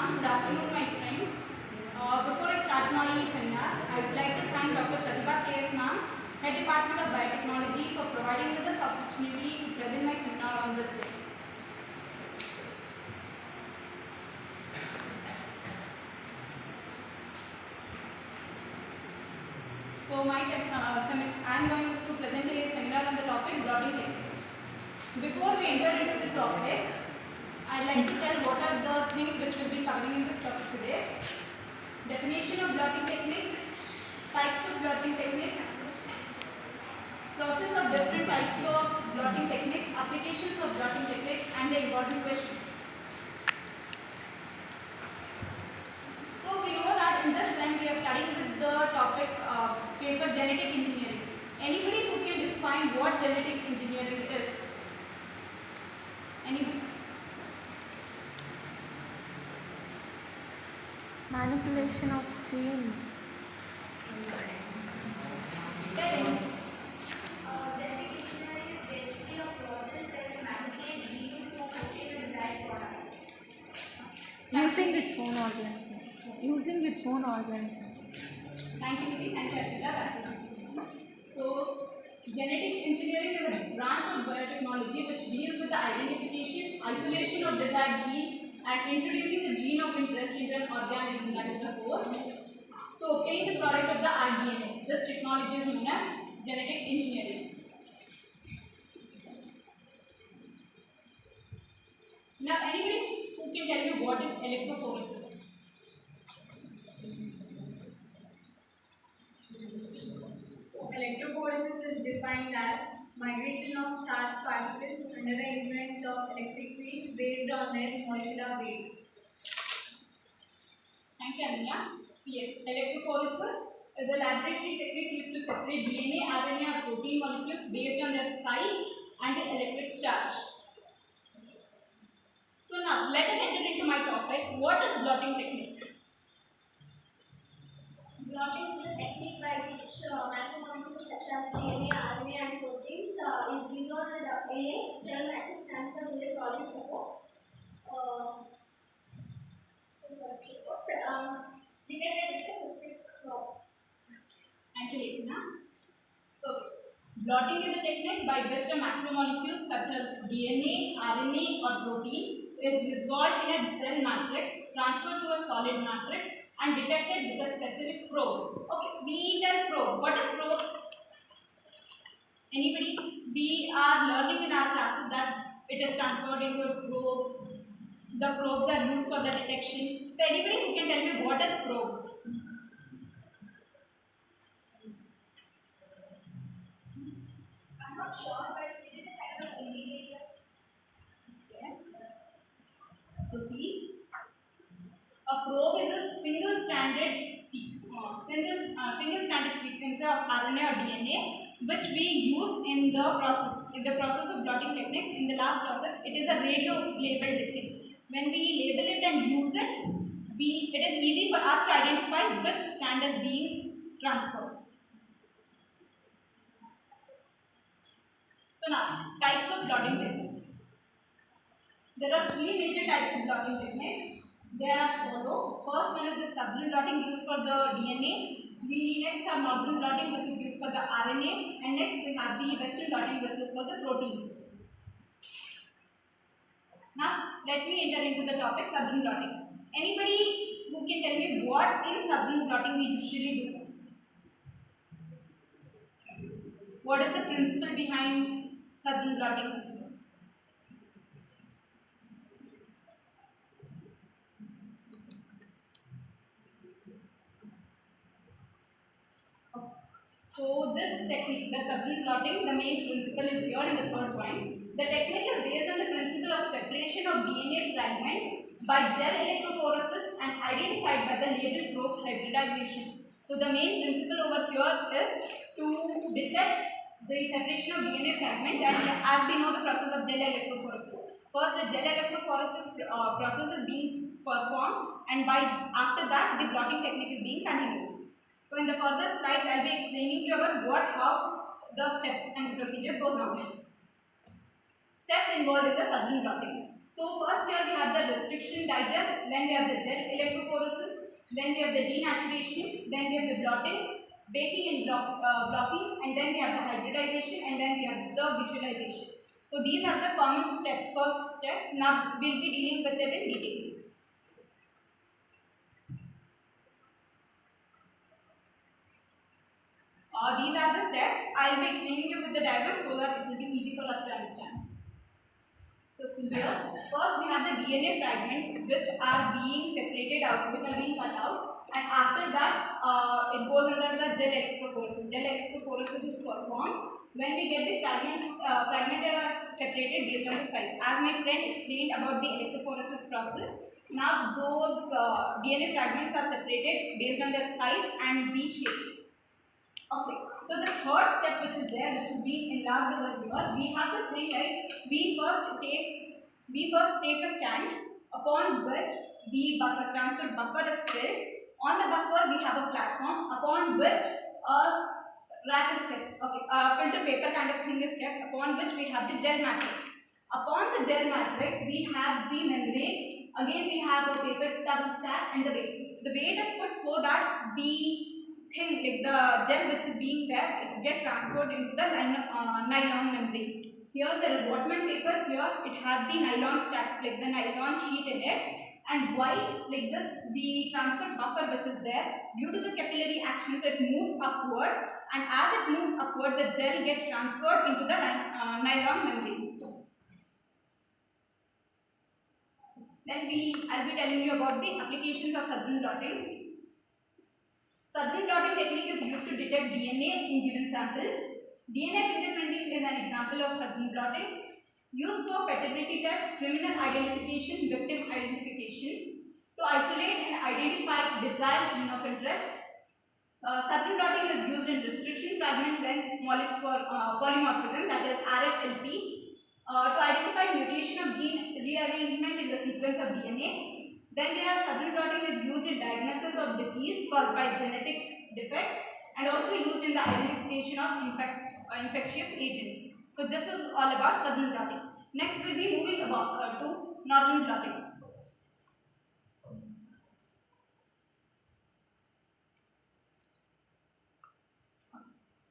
Good afternoon, my friends. Before I start my seminar, I would like to thank Dr. Pratibha K.S. Ma'am, Head Department of Biotechnology, for providing me this opportunity to present my seminar on this day. So, I am going to present a seminar on the topic blotting techniques. Before we enter into the topic, I would like to tell what are the things which we will be covering in this topic today. Definition of blotting technique, types of blotting technique, process of different types of blotting technique, applications of blotting technique, and the important questions. So we know that in this time we are studying with the topic paper genetic engineering. Anybody who can define what genetic engineering is? Anybody? Manipulation of genes. Genetic engineering is basically a process where we manipulate genes to obtain a desired product. Using its own organism. Using its own organism. Thank you, Nidhi. Thank you, Arpita. So, genetic engineering is a branch of biotechnology which deals with the identification, isolation of desired gene, and introducing the gene of interest into an organism, that is the host, to obtain the product of the rDNA. This technology is known as genetic engineering. Now, anybody who can tell me what is electrophoresis? Electrophoresis is defined as migration of charged particles under the influence of electric field based on their molecular weight. Thank you, Anya. Yes, electrophoresis is a laboratory technique used to separate DNA, RNA, or protein molecules based on their size and the electric charge. So now, let us enter into my topic. What is blotting technique? Blotting is a technique by which macromolecules such as DNA, RNA, and proteins is dissolved in a gel matrix transferred in a solid support. Detected with a specific crop. Thank you, Lekina. So, blotting is a technique by which a macromolecule such as DNA, RNA, or protein is dissolved in a gel matrix, transferred to a solid matrix, and detected with a specific probe. Okay, we tell probe. What is probe? Anybody? We are learning in our classes that it is transferred into a probe. The probes are used for the detection. So, anybody who can tell me what is probe? I'm not sure, but is it a kind of indicator? Okay. So, see, a probe is a single-stranded sequencer of RNA or DNA, which we use in the process. In the process of blotting technique, in the last process, it is a radio-labeled thing. When we label it and use it, it is easy for us to identify which strand is being transferred. So now, types of blotting techniques. There are three major types of blotting techniques. They are as follow. First one is the subunit blotting used for the DNA. We next have northern blotting which is used for the RNA, and next we have the western blotting which is for the proteins. Now let me enter into the topic subunit blotting. Anybody who can tell me what in subunit blotting we usually do? What is the principle behind subunit blotting? So this technique, the subunit blotting, the main principle is here in the third point. The technique is based on the principle of separation of DNA fragments by gel electrophoresis and identified by the label probe hybridization. So the main principle over here is to detect the separation of DNA fragments, and as we know the process of gel electrophoresis. First the gel electrophoresis process is being performed, and after that the blotting technique is being continued. So in the further slides, I will be explaining you about how the steps and procedure goes on. Steps involved in the subunit blotting. So first here we have the restriction digest, then we have the gel electrophoresis, then we have the denaturation, then we have the blotting, baking and blocking, and then we have the hybridization, and then we have the visualization. So these are the common steps, first step. Now we'll be dealing with it in detail. These are the steps. I will be explaining you with the diagram so that it will be easy for us to understand. So here, first we have the DNA fragments which are being separated out, which are being cut out, and after that it goes under the gel electrophoresis. Gel electrophoresis is performed when we get the fragmented or separated based on the size. As my friend explained about the electrophoresis process, now those DNA fragments are separated based on their size and the shape. Okay, so the third step which is there, which is being enlarged over here, we have the thing like we first take a stand upon which the buffer transfer buffer is placed. On the buffer we have a platform upon which a wrap is kept. Okay, filter paper kind of thing is kept, upon which we have the gel matrix. Upon the gel matrix we have the membrane. Again we have a paper towel stack and the weight. The weight is put so that the thing like the gel which is being there, it get transferred into the nylon membrane. Here the revolvement paper, here it has the nylon stack, like the nylon sheet in it, and white like this, the transfer buffer which is there, due to the capillary actions it moves upward, and as it moves upward the gel gets transferred into the nylon membrane. Then I'll be telling you about the applications of Sutherland blotting. Sutherland blotting technique is used to detect DNA in given sample. DNA fingerprinting is an example of Sutherland blotting. Used for paternity test, criminal identification, victim identification. To isolate and identify desired gene of interest. Sutherland blotting is used in restriction fragment length polymorphism, that is RFLP. To identify mutation of gene rearrangement in the sequence of DNA. Then we have Sutherland blotting is used in diagnosis of disease caused by genetic defects and also used in the identification of infectious agents. So this is all about Sutherland blotting. Next we'll be moving about to Northern blotting.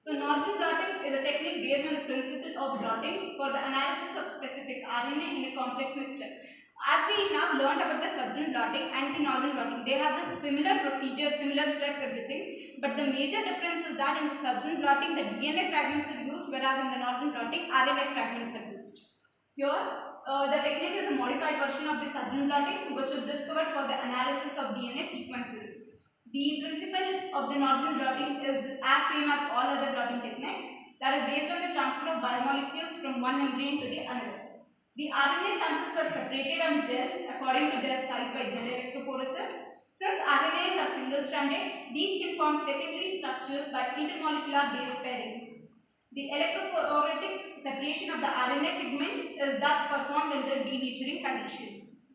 So Northern blotting is a technique based on the principle of blotting for the analysis of specific RNA in a complex mixture. As we now learned about the Sutherland blotting and the Northern blotting, they have the similar procedure, similar steps, everything. But the major difference is that in the Sutherland blotting, the DNA fragments are used, whereas in the Northern blotting, RNA fragments are used. Here, the technique is a modified version of the Sutherland blotting, which was discovered for the analysis of DNA sequences. The principle of the Northern blotting is as same as all other blotting techniques, that is based on the transfer of biomolecules from one membrane to the another. The RNA samples are separated on gels according to their size by gel electrophoresis. Since RNAs are single-stranded, these can form secondary structures by intermolecular base pairing. The electrophoretic separation of the RNA segments is thus performed under denaturing conditions.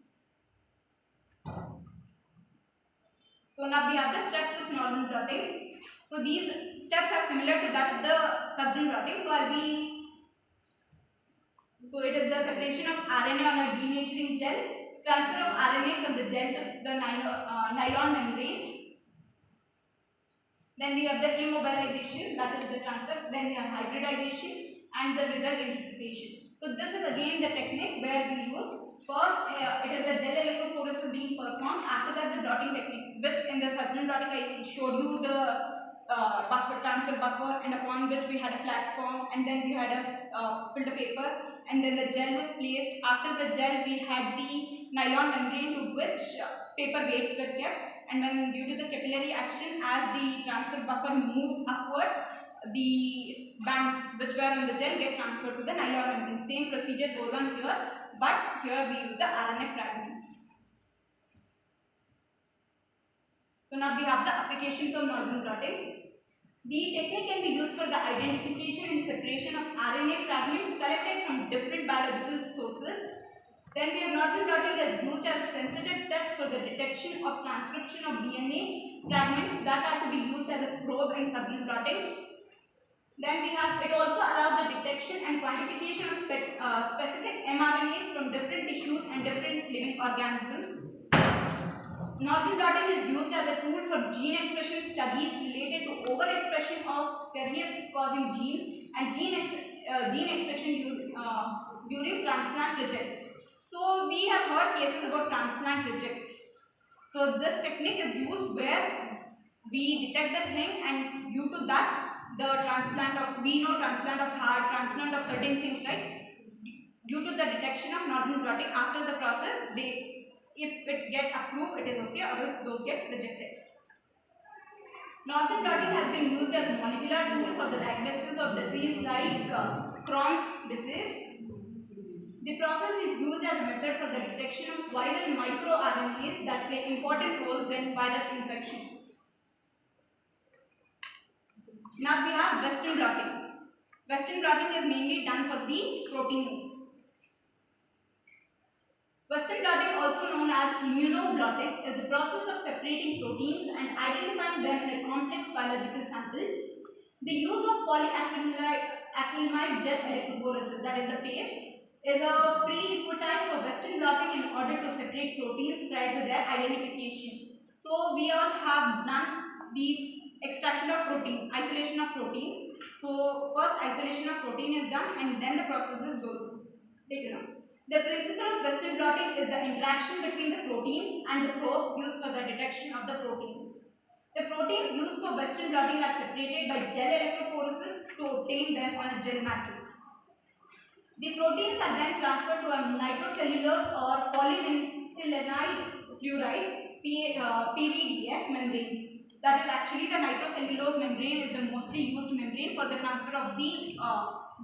So now we have the steps of Northern blotting. So these steps are similar to that of the Sutherland blotting. So it is the separation of RNA on a denaturing gel, transfer of RNA from the gel to the nylon membrane. Then we have the immobilization, that is the transfer. Then we have hybridization and the result interpretation. So this is again the technique where we use first it is the gel electrophoresis being performed. After that the blotting technique, which in the Sutherland blotting I showed you the transfer buffer, and upon which we had a platform, and then we had a filter paper, and then the gel was placed. After the gel we had the nylon membrane to which paper weights were kept, and when due to the capillary action, as the transfer buffer moved upwards, the bands which were on the gel get transferred to the nylon membrane. Same procedure goes on here, but here we use the RNA fragments. So now we have the applications of Northern blotting. The technique can be used for the identification and separation of RNA fragments collected from different biological sources. Then we have Northern blotting is used as a sensitive test for the detection of transcription of DNA fragments that are to be used as a probe in Sutherland blotting. Then we have, it also allows the detection and quantification of specific mRNAs from different tissues and different living organisms. Northern blotting is used as a tool for gene expression studies related to overexpression of carrier-causing genes and gene expression during transplant rejects. So we have heard cases about transplant rejects. So this technique is used where we detect the thing, and due to that, the transplant of, we know transplant of heart, transplant of certain things, right? Due to the detection of Northern blotting, after the process, if it get approved, it is okay, or else those get rejected. Northern blotting has been used as a molecular tool for the diagnosis of disease like Crohn's disease. The process is used as a method for the detection of viral microRNAs that play important roles in virus infection. Now we have Western blotting. Western blotting is mainly done for the proteins. Western blotting, also known as immunoblotting, is the process of separating proteins and identifying them in a complex biological sample. The use of polyacrylamide gel electrophoresis, that is the PAGE, is a prerequisite for Western blotting in order to separate proteins prior to their identification. So we all have done the extraction of protein, isolation of protein. So first isolation of protein is done, and then the process is taken up. The principle of Western blotting is the interaction between the proteins and the probes used for the detection of the proteins. The proteins used for Western blotting are separated by gel electrophoresis to obtain them on a gel matrix. The proteins are then transferred to a nitrocellulose or polyvinylidene fluoride PVDF membrane. That is actually the nitrocellulose membrane is the mostly used membrane for the transfer of the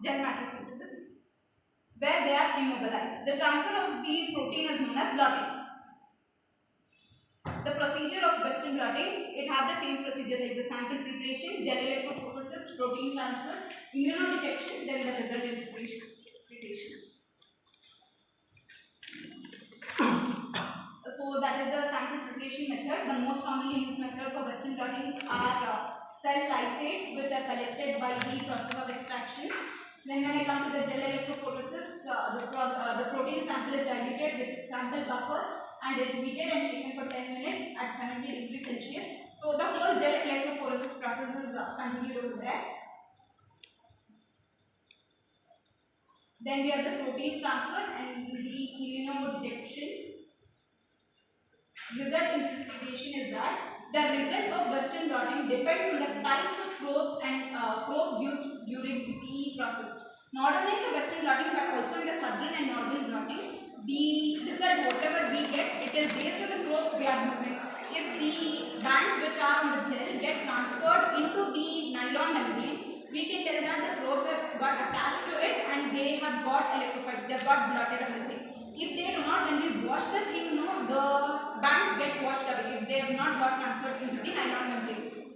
gel matrices, where they are immobilized. The transfer of the protein is known as blotting. The procedure of Western blotting, it has the same procedure like the sample preparation, gel electrophoresis, protein transfer, immunodetection, then the result interpretation. So that is the sample preparation method. The most commonly used method for Western blottings are cell lysates, which are collected by the process of extraction. Then when I come to the gel electrophoresis, the protein sample is diluted with sample buffer and is heated and shaken for 10 minutes at 70 degrees Celsius. So the whole gel electrophoresis process is continued over there. Then we have the protein transfer and the immunodetection. Result interpretation is that the result of Western blotting depends on the types of probes and probes used during the process. Not only in the Western blotting but also in the Southern and Northern blotting, the result whatever we get, it is based on the probe we are using. If the bands which are on the gel get transferred into the nylon membrane, we can tell that the probes have got attached to it and they have got electrified, they have got blotted everything. If they do not, when we wash the thing, the bands get washed away if they have not got transferred into the nylon membrane.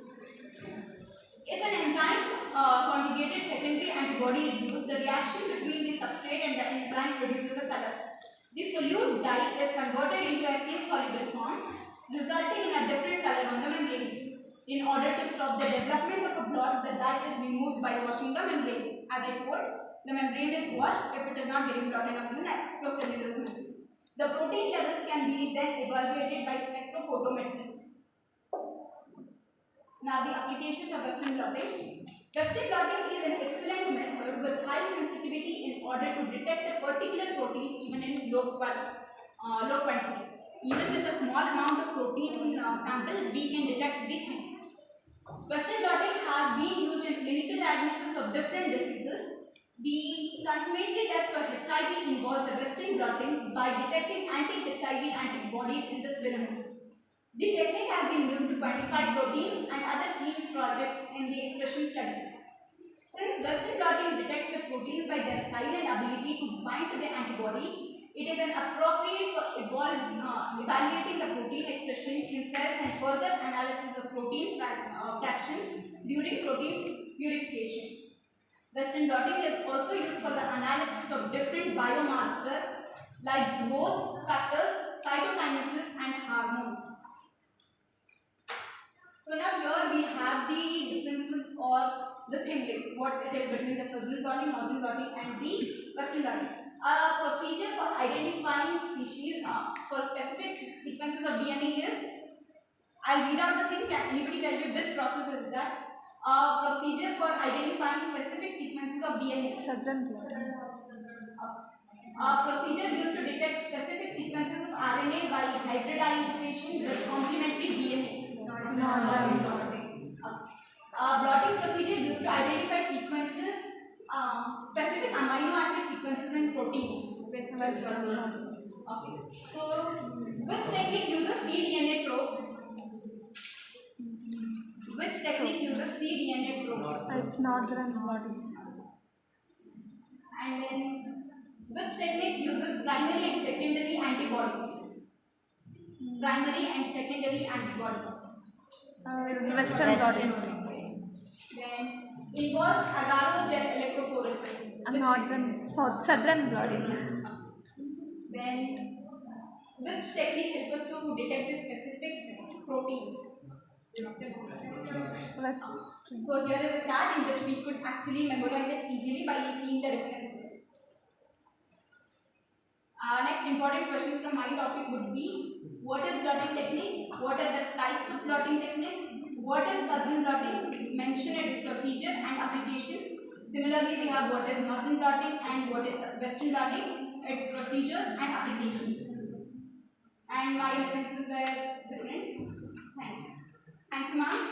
If an enzyme conjugated secondary antibody is used, the reaction between the substrate and the enzyme produces a color. The solute dye is converted into an insoluble form, resulting in a different color on the membrane. In order to stop the development of a blot, the dye is removed by washing the membrane. As I told, the membrane is washed if it is not getting blotted up in the nitrocellulose membrane. The protein levels can be then evaluated by spectrophotometry. Now the applications of Western blotting. Western blotting is an excellent method with high sensitivity in order to detect a particular protein even in low quantity. Even with a small amount of protein sample, we can detect the thing. Western blotting has been used in clinical diagnosis of different diseases. The confirmatory test for HIV involves a Western blotting by detecting anti-HIV antibodies in the serum. The technique has been used to quantify proteins and other genes projects in the expression studies. Since Western blotting detects the proteins by their size and ability to bind to the antibody, it is an appropriate for evaluating the protein expression in cells and further analysis of protein fractions during protein purification. Western blotting is also used for the analysis of different biomarkers like growth factors, cytokinesis, and hormones. So now here we have the differences or the thing like what it is between the southern blotting, northern blotting, and the western blotting. A procedure for identifying species for specific sequences of DNA is. I'll read out the thing. Can anybody tell me which process is that? Procedure for identifying specific sequences of DNA. Southern blotting. Procedure used to detect specific sequences of RNA by hybridization with complementary DNA. Northern blotting. Blotting procedure used to identify sequences, specific amino acid sequences in proteins. Western blotting. Okay. So, which technique uses cDNA probes? Which technique uses cDNA probes? It's northern blotting. And then, which technique uses primary and secondary antibodies? Primary and secondary antibodies. Western blotting. Then, involves agarose gel electrophoresis. Southern blotting. Then, which technique helps us to detect the specific protein? Western. So here is a chart in which we could actually memorize it easily by seeing the differences. Next important questions from my topic would be, what is blotting technique? What are the types of blotting techniques? What is southern blotting? Mention its procedure and applications. Similarly, we have what is northern blotting and what is western blotting, its procedures and applications. And my references were different. Thank you, ma'am.